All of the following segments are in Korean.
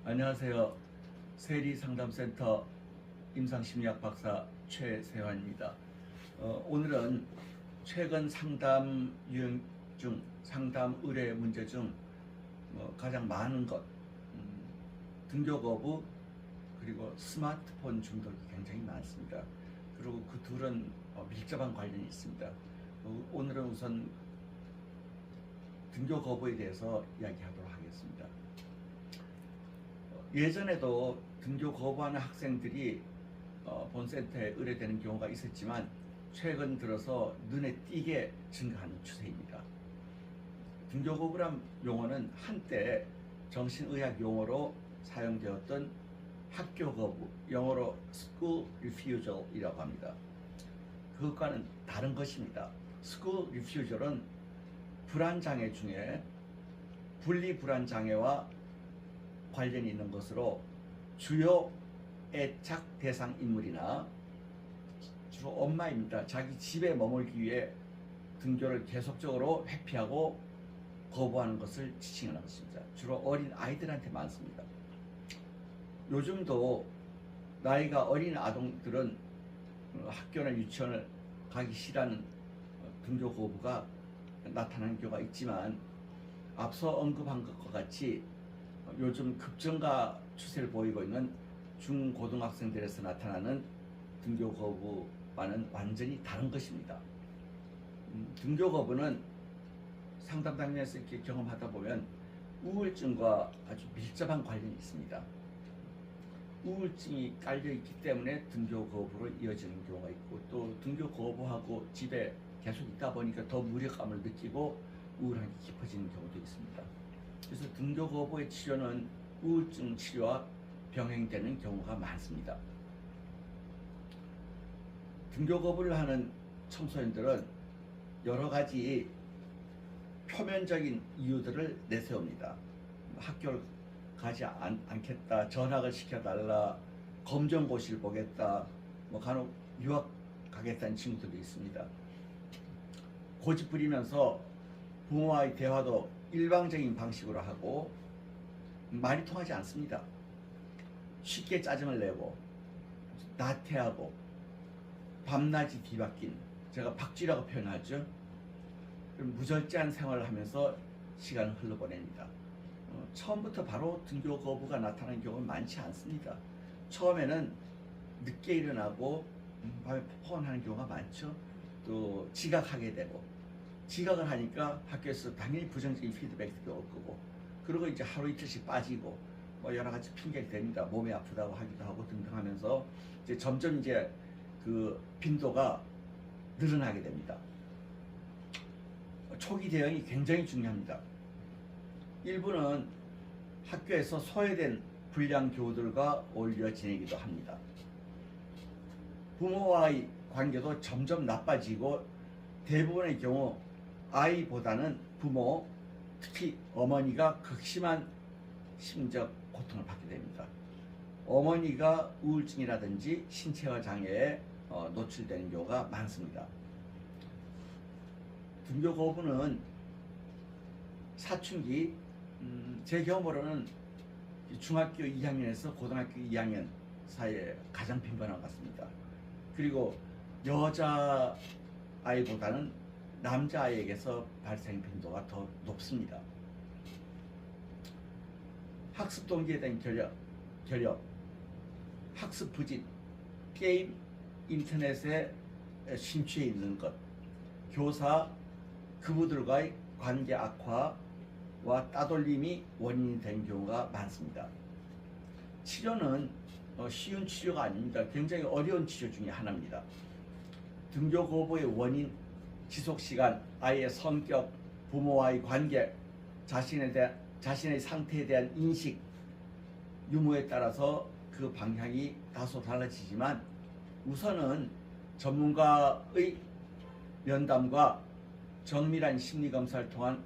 안녕하세요. 세리상담센터 임상심리학 박사 최세환입니다. 오늘은 최근 상담 유형 중 상담 의뢰 문제 중 가장 많은 것, 등교 거부 그리고 스마트폰 중독이 굉장히 많습니다. 그리고 그 둘은 밀접한 관련이 있습니다. 오늘은 우선 등교 거부에 대해서 이야기하도록 하겠습니다. 예전에도 등교 거부하는 학생들이 본센터에 의뢰되는 경우가 있었지만 최근 들어서 눈에 띄게 증가하는 추세입니다. 등교 거부란 용어는 한때 정신의학 용어로 사용되었던 학교 거부, 영어로 school refusal이라고 합니다. 그것과는 다른 것입니다. school refusal은 불안장애 중에 분리불안장애와 관련이 있는 것으로 주요 애착 대상 인물이나 주로 엄마입니다. 자기 집에 머물기 위해 등교를 계속적으로 회피하고 거부하는 것을 지칭하는 것입니다. 주로 어린 아이들한테 많습니다. 요즘도 나이가 어린 아동들은 학교나 유치원을 가기 싫어하는 등교 거부가 나타나는 경우가 있지만 앞서 언급한 것과 같이 요즘 급증가 추세를 보이고 있는 중고등학생들에서 나타나는 등교 거부와는 완전히 다른 것입니다. 등교 거부는 상담 단계에서 이렇게 경험하다 보면 우울증과 아주 밀접한 관련이 있습니다. 우울증이 깔려있기 때문에 등교 거부로 이어지는 경우가 있고, 또 등교 거부하고 집에 계속 있다 보니까 더 무력감을 느끼고 우울함이 깊어지는 경우도 있습니다. 그래서 등교 거부의 치료는 우울증 치료와 병행되는 경우가 많습니다. 등교 거부를 하는 청소년들은 여러 가지 표면적인 이유들을 내세웁니다. 학교를 가지 않겠다, 전학을 시켜달라, 검정고시를 보겠다, 간혹 유학 가겠다는 친구들도 있습니다. 고집 부리면서 부모와의 대화도 일방적인 방식으로 하고 말이 통하지 않습니다. 쉽게 짜증을 내고 나태하고 밤낮이 뒤바뀐, 제가 박쥐라고 표현하죠. 무절제한 생활을 하면서 시간을 흘러보냅니다. 처음부터 바로 등교 거부가 나타나는 경우는 많지 않습니다. 처음에는 늦게 일어나고 밤에 폰하는 경우가 많죠. 또 지각하게 되고, 지각을 하니까 학교에서 당연히 부정적인 피드백도 올 거고, 그리고 이제 하루 이틀씩 빠지고 여러 가지 핑계가 됩니다. 몸이 아프다고 하기도 하고 등등 하면서 이제 점점 이제 그 빈도가 늘어나게 됩니다. 초기 대응이 굉장히 중요합니다. 일부는 학교에서 소외된 불량 교우들과 어울려 지내기도 합니다. 부모와의 관계도 점점 나빠지고 대부분의 경우 아이보다는 부모, 특히 어머니가 극심한 심적 고통을 받게 됩니다. 어머니가 우울증이라든지 신체화 장애에 노출되는 경우가 많습니다. 등교 거부는 사춘기, 제 경험으로는 중학교 2학년에서 고등학교 2학년 사이에 가장 빈번한 것 같습니다. 그리고 여자 아이보다는 남자 아이에게서 발생 빈도가 더 높습니다. 학습 동기에 대한 결여, 학습 부진, 게임, 인터넷에 심취해 있는 것, 교사, 그부들과의 관계 악화와 따돌림이 원인이 된 경우가 많습니다. 치료는 쉬운 치료가 아닙니다. 굉장히 어려운 치료 중에 하나입니다. 등교 거부의 원인, 지속시간, 아이의 성격, 부모와의 관계, 자신의 상태에 대한 인식, 유무에 따라서 그 방향이 다소 달라지지만 우선은 전문가의 면담과 정밀한 심리검사를 통한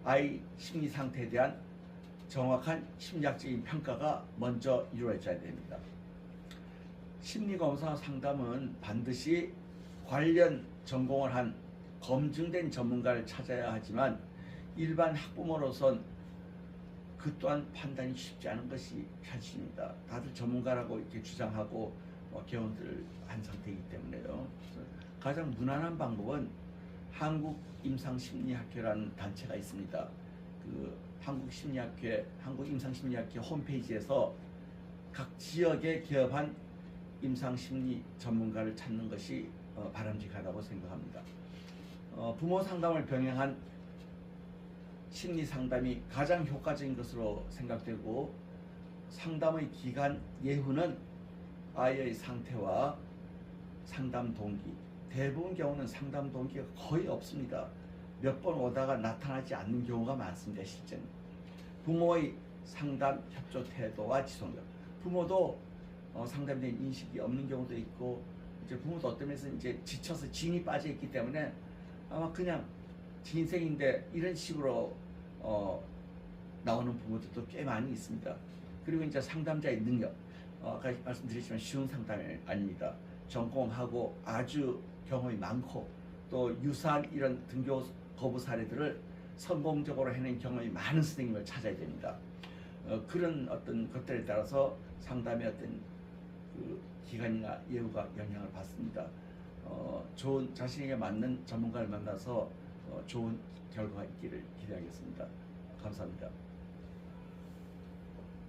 아이 심리 상태에 대한 정확한 심리학적인 평가가 먼저 이루어져야 됩니다. 심리검사 상담은 반드시 관련 전공을 한 검증된 전문가를 찾아야 하지만 일반 학부모로선 그 또한 판단이 쉽지 않은 것이 사실입니다. 다들 전문가라고 이렇게 주장하고 개원들을 한 상태이기 때문에요. 그래서 가장 무난한 방법은 한국임상심리학회라는 단체가 있습니다. 그 한국임상심리학회 홈페이지에서 각 지역에 기업한 임상심리 전문가를 찾는 것이 바람직하다고 생각합니다. 부모 상담을 병행한 심리 상담이 가장 효과적인 것으로 생각되고, 상담의 기간 예후는 아이의 상태와 상담 동기, 대부분 경우는 상담 동기가 거의 없습니다. 몇 번 오다가 나타나지 않는 경우가 많습니다. 실제는 부모의 상담 협조 태도와 지속력, 부모도 상담에 대한 인식이 없는 경우도 있고, 이제 부모도 어떤 면에서 이제 지쳐서 진이 빠져 있기 때문에 아마 그냥 지 인생인데 이런 식으로 나오는 부모들도 꽤 많이 있습니다. 그리고 이제 상담자의 능력, 아까 말씀드렸지만 쉬운 상담이 아닙니다. 전공하고 아주 경험이 많고 또 유사한 이런 등교 거부 사례들을 성공적으로 해낸 경험이 많은 선생님을 찾아야 됩니다. 그런 어떤 것들에 따라서 상담의 어떤 그 기간이나 예후가 영향을 받습니다. 좋은 자신에게 맞는 전문가를 만나서 좋은 결과가 있기를 기대하겠습니다. 감사합니다.